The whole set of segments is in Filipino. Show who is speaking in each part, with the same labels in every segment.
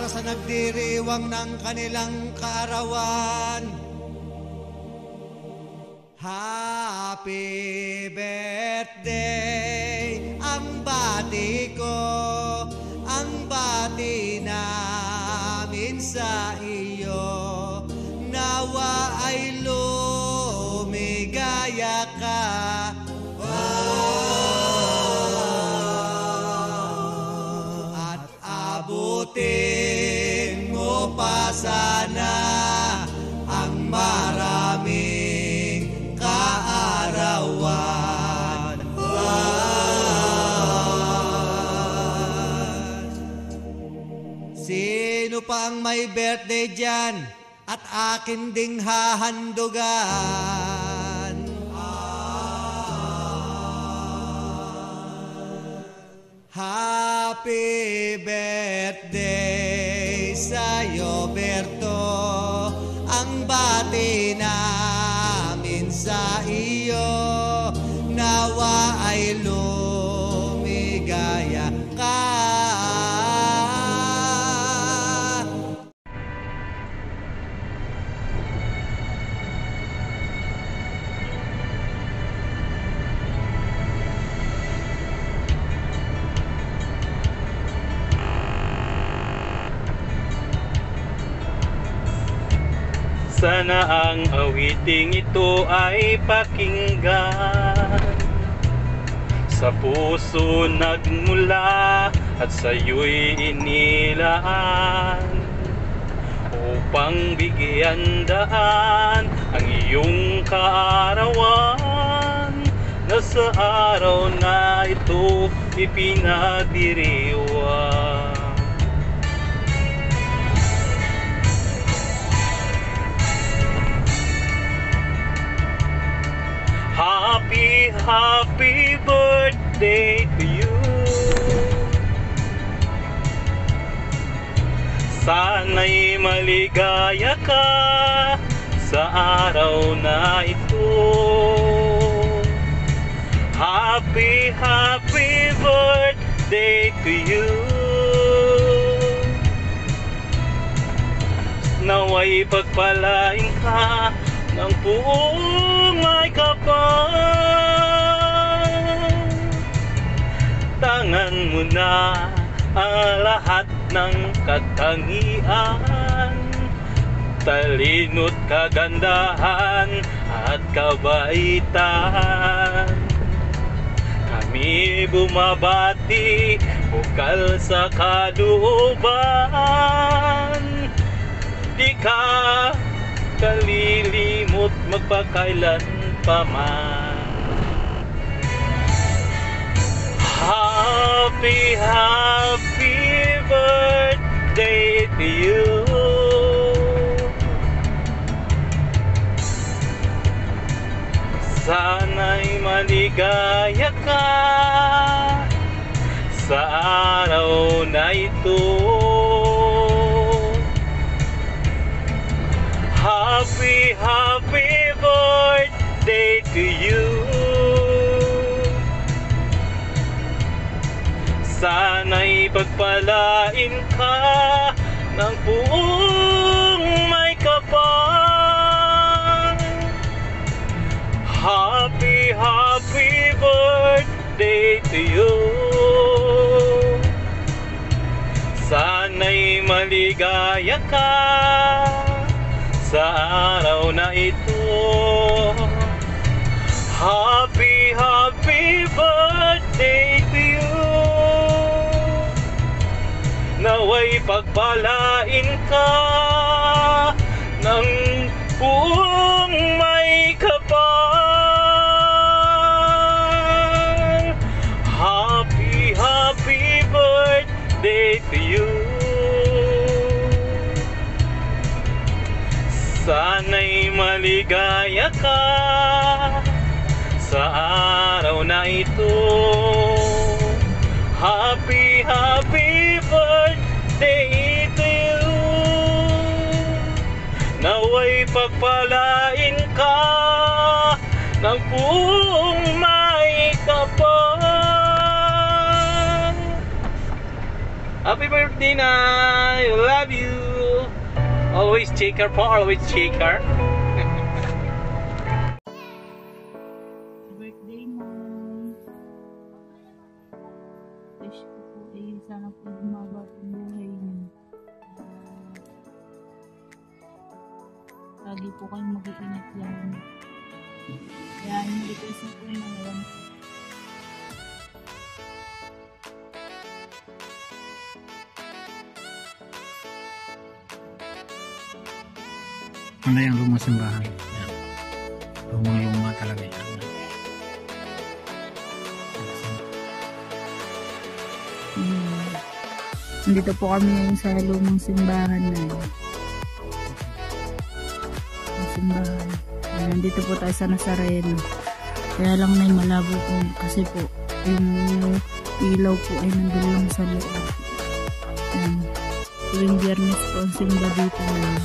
Speaker 1: para sa nagdiriwang ng kanilang kaarawan. Happy birthday, ang bati ko, ang bati namin sa iyo. Nawa ay lumigaya ka. At abutin mo pa sana ang maraming kaarawan. Sino pa ang may birthday dyan at akin ding hahandugan? Happy birthday sa'yo, Berto, ang bati namin sa iyo. Nawa ay lumigaya ka.
Speaker 2: Sana ang awiting ito ay pakinggan, sa puso nagmula at sa'yo'y inilaan, upang bigyan daan ang iyong kaarawan, na sa araw na ito ipinagdiriwang. Happy, happy birthday to you. Sana'y maligaya ka sa araw na ito. Happy, happy birthday to you. Nawa'y pagpalain ka ng buong may kapal. Tangan mo na ang lahat ng katangian, talino't kagandahan at kabaitan. Kami bumabati bukal sa kalooban, di ka kalilimot magpakailan pa man. Happy, happy birthday to you. Sana'y maligaya ka sa araw na ito. Happy, happy birthday to you. Sana'y pagpalain ka ng buong may kapal. Happy, happy birthday to you. Sana'y maligaya ka sa araw na ito. Happy, happy birthday to you. Nawa'y pagpalain ka ng buong may kapal. Happy, happy birthday to you. Sana'y maligaya ka sa araw na ito. Happy, happy birthday to you. Nawa'y pagpalain ka ng buong may kapal. Happy birthday, Nay! Love you! Always take care po, always take care.
Speaker 3: Birthday mo. Wish ko po sana po humaba ang buhay niyo. Lagi po kayong mag-iingat lang. Kaya hindi ko isa po ngayon.
Speaker 4: Ano yung luma simbahan? Yan. Lumang-luma talaga yan.
Speaker 3: Nandito po kami ngayon sa lumang simbahan na simbahan. Nandito po tayo sa Nazareno. Kaya lang may malabo po kasi po yung ilaw po ay nandun lang sa loob. Tuwing Biyernes po ang simba dito na.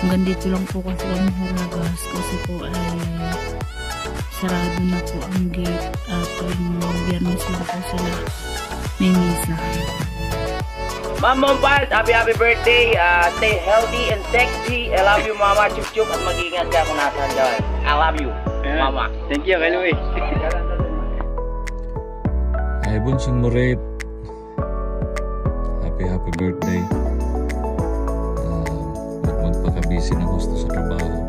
Speaker 3: Hanggang dito lang po kasi kami haragas kasi po ay sarado na po ang gate at tuwing Biyernes lang po sila may misa.
Speaker 5: Ma'am Mompad, happy birthday. Stay healthy and sexy. I love you, Mama. Chup-chup. At mag-iingat ka kung nasan doon. I love you, Mama.
Speaker 2: Thank you, Kaloy.
Speaker 6: Ay, Bunsong Moret. Happy birthday. Huwag magpaka-busy ng gusto sa trabaho.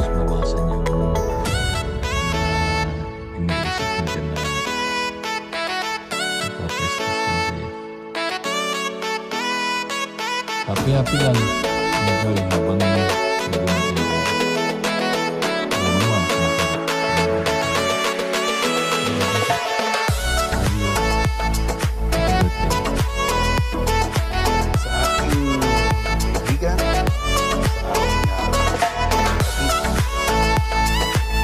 Speaker 6: At mabawasan yung iniisip mo dyan na nagpa-prestas lang sa'yo. Happy lang. Enjoy habang pwede natin ito. Alam naman,
Speaker 7: sa aking kaibigan, sa aking at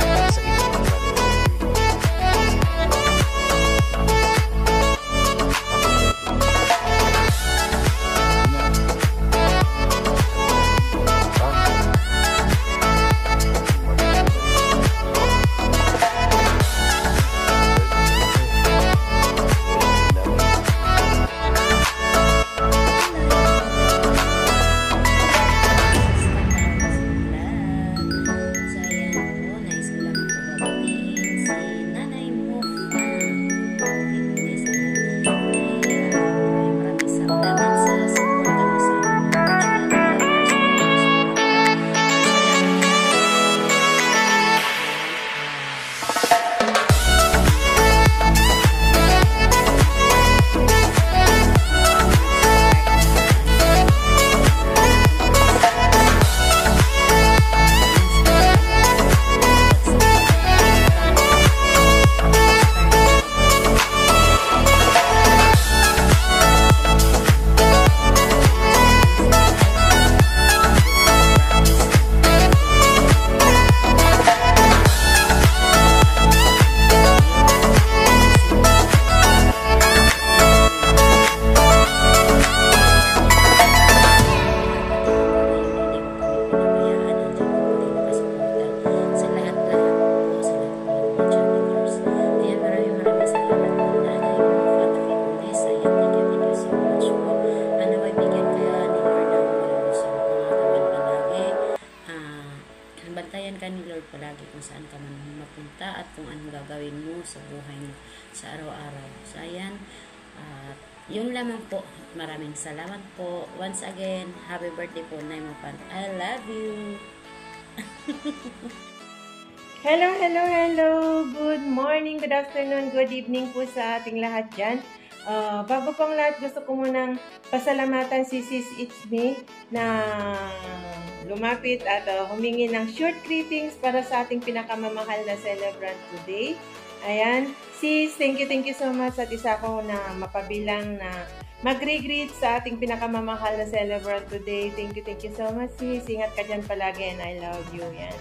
Speaker 7: sa ibang
Speaker 8: bantayan ka ni Lord palagi kung saan ka man mapunta at kung anong gagawin mo sa buhay mo sa araw-araw. So, ayan. Yun lamang po. Maraming salamat po. Once again, happy birthday po, Nay Mopan. I love you.
Speaker 9: Hello, hello, hello. Good morning, good afternoon, good evening po sa ating lahat dyan. Bago pong lahat, gusto ko munang pasalamatan si Sis It's Me na lumapit at humingi ng short greetings para sa ating pinakamamahal na celebrant today. Ayan. Sis, thank you so much at isa ko na mapabilang na mag-greet sa ating pinakamamahal na celebrant today. Thank you so much, sis. Ingat ka dyan palagi and I love you. Yan.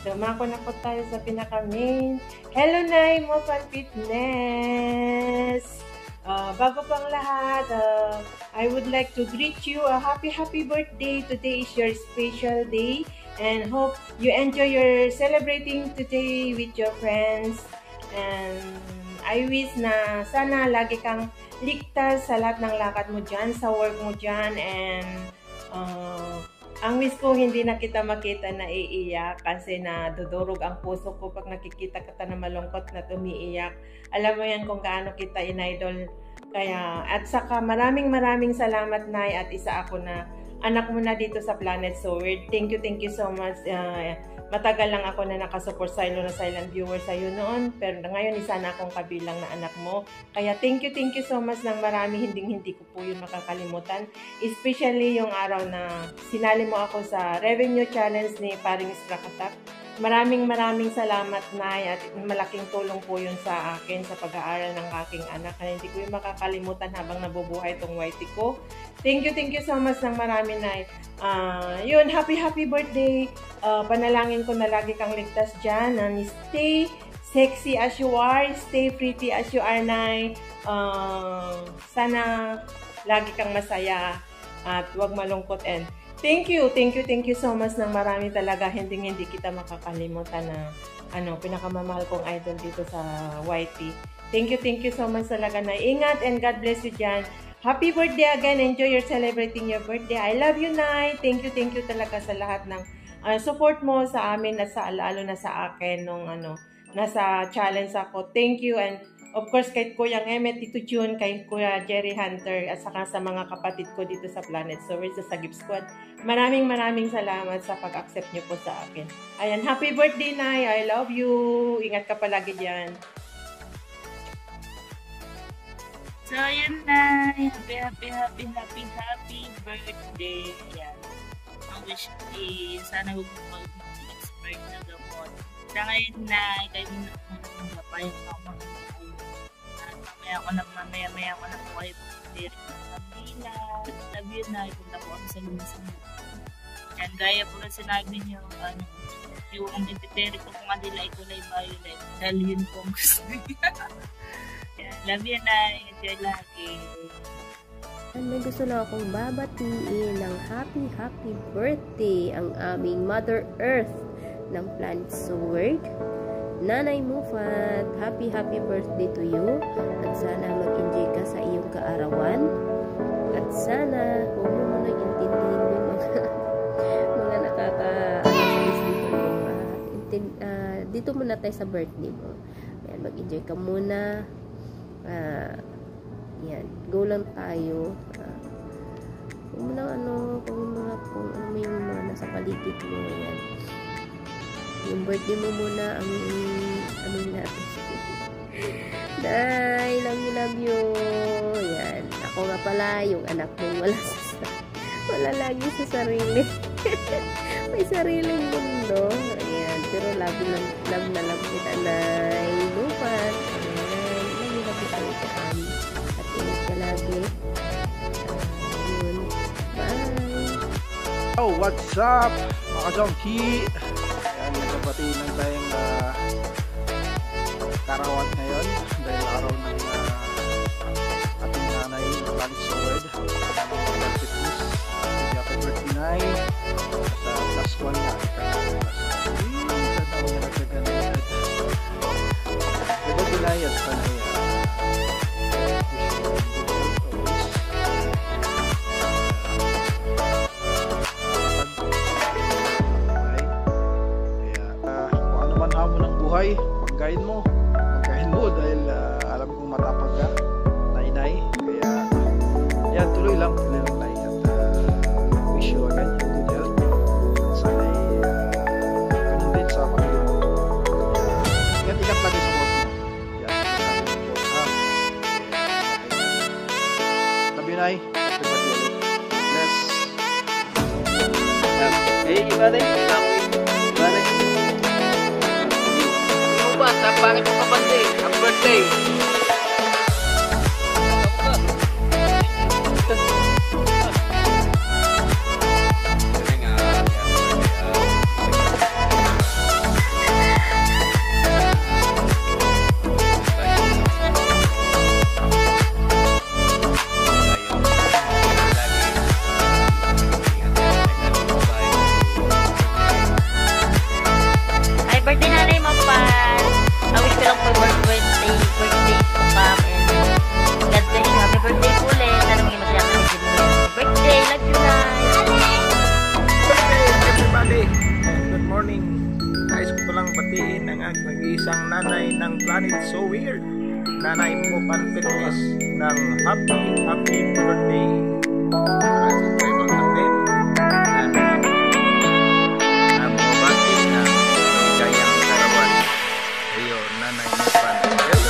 Speaker 9: Dumako na po tayo sa pinaka-main. Hello, Nay Mopan Fitness! Bago pang lahat, I would like to greet you a happy birthday. Today is your special day and hope you enjoy your celebrating today with your friends. And I wish na sana lagi kang ligtas sa lahat ng lakad mo dyan, sa work mo dyan, and ang wish ko hindi na kita makita na iiyak kasi nadudurog ang puso ko pag nakikita kita na malungkot na tumiiyak. Alam mo yan kung gaano kita in-idol. Kaya, at saka maraming salamat, Nay, at isa ako na anak mo na dito sa Planet Sword. Thank you so much. Matagal lang ako na nakasupport sa ilo na silent viewer sa iyo noon, pero ngayon isa na akong kabilang na anak mo. Kaya thank you so much ng marami, hindi ko po yun makakalimutan. Especially yung araw na sinali mo ako sa revenue challenge ni Paring Strakatak. Maraming salamat, Nay, at malaking tulong po yun sa akin sa pag-aaral ng aking anak. Kaya hindi ko yung makakalimutan habang nabubuhay itong YT ko. Thank you so much ng marami, Nay. Yun, happy birthday. Panalangin ko na lagi kang ligtas dyan. Stay sexy as you are. Stay pretty as you are, Nay. Sana lagi kang masaya at huwag malungkot. And thank you so much ng marami talaga. Hindi kita makakalimutan na pinakamamahal kong idol dito sa YT. Thank you so much talaga, Nay. Ingat and God bless you dyan. Happy birthday again. Enjoy your celebrating your birthday. I love you, Nay. Thank you talaga sa lahat ng support mo sa amin at lalo na sa akin nung nasa challenge ako. Thank you, and of course kay Kuya Emmet, Tito June, kay Kuya Jerry Hunter, at saka sa mga kapatid ko dito sa Planet Sword, sa Sagip Squad. Maraming salamat sa pag-accept niyo po sa akin. Ayan, happy birthday, Nay. I love you. Ingat ka palagi diyan.
Speaker 3: So, yun na. Happy birthday. Yan. Ang wish ko sana huwag mo mag-expert na gamot. Sa ngayon na, kayo muna kung napayang ako mag-expert. At mamaya ko na po kayo pag-direct ng kabila. Love you, na. Ipunta po kami sa lumasan mo. Yan, gaya po na sinabi niyo, yung ipiteri ko kung Adela Ikulay Violet. Dahil yun po ang gusto niya. Love you, Nay. Enjoy lagi.
Speaker 10: May gusto lang akong babatiin ng happy birthday ang aming Mother Earth ng Planet Sword. Nanay Mufat, happy birthday to you. At sana mag-enjoy ka sa iyong kaarawan. At sana huwag mo muna intindihin yung mga dito muna tayo sa birthday mo. Ayan, mag-enjoy ka muna. Yan, go lang tayo. Kung ano yung mga nasa paligid mo, yan. Yung birthday mo muna ang natin. Nay, love you. Yan, ako nga pala yung anak mong wala lagi sa sarili. May sariling mundo. Ayan, pero love na love kita, Nay. Lupan. At ingat ka lagi. Bye!
Speaker 7: Oh, what's up mga Jonky? Ayan, nagbabati ng tayong karawat ngayon dahil araw ng ating nanay Planet Sword. Happy birthday, Nay. At +1 na. Happy Nay at sanay. Pagkain mo dahil alam kong matapag ka, Nay. Kaya yan, tuloy lang Nay, at wish you again yung good health at sana'y ganun din sa pamilya mo. Ingat lagi sa work mo. Yan, love you, Nay. Happy birthday ulit. Bless.
Speaker 5: Hey, gimana? Pangit mo kapatid, happy birthday.
Speaker 8: Ay, birthday na rin mo pa. Wish ko lang
Speaker 7: and it's so weird. Nanay mo Panfitness ng happy birthday. Maraming tayo natin. Ang mga batis na ligayang karawan. Ayo, nanay mo Panfitness.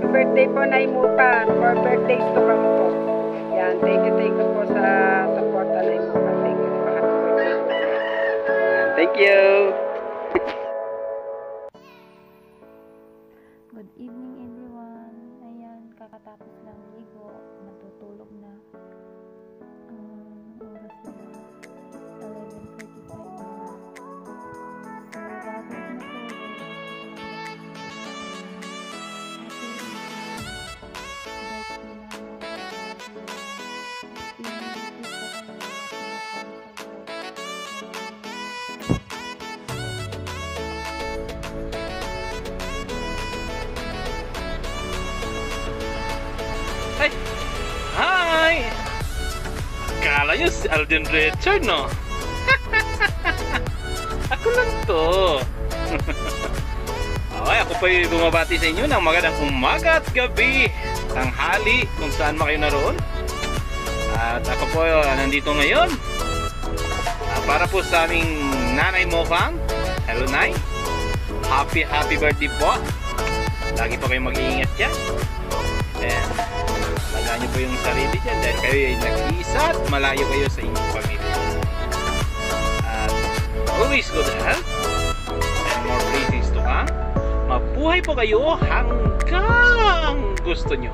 Speaker 11: Birthday po na Imupan. For birthdays to come po. Yan, thank you po sa support na Imupan. Thank you po. Happy birthday po. Yan, thank you.
Speaker 12: Good evening everyone. Ayan, kakatapos lang ligo. Matutulog na. Oras na 11:45 na. So, bago matulog,
Speaker 2: Ay! Hi! Akala nyo si Alden Richard, no? Ako lang to. Okay, ako pa yung bumabati sa inyo ng magandang umaga at gabi, tanghali, kung saan man kayo naroon. At ako po nandito ngayon para po sa aming Nanay Mofang. Hello, Nay. Happy birthday po. Lagi po kayong mag-iingat yan. And alagaan nyo po yung sarili dyan dahil kayo ay nag-iisa at malayo kayo sa inyong pamilya. At always good health and more blessings to come. Mabuhay po kayo hanggang gusto nyo.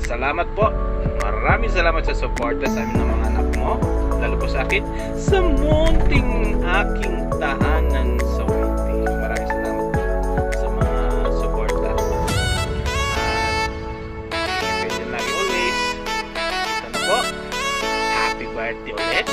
Speaker 2: Salamat po. Maraming salamat sa suporta sa amin ng mga anak mo. Lalo po sa akin sa munting aking tahanan sa Wente. Maraming salamat po sa mga suporta. At ingat kayo dyan lagi always. Ito na po. Happy birthday ulit.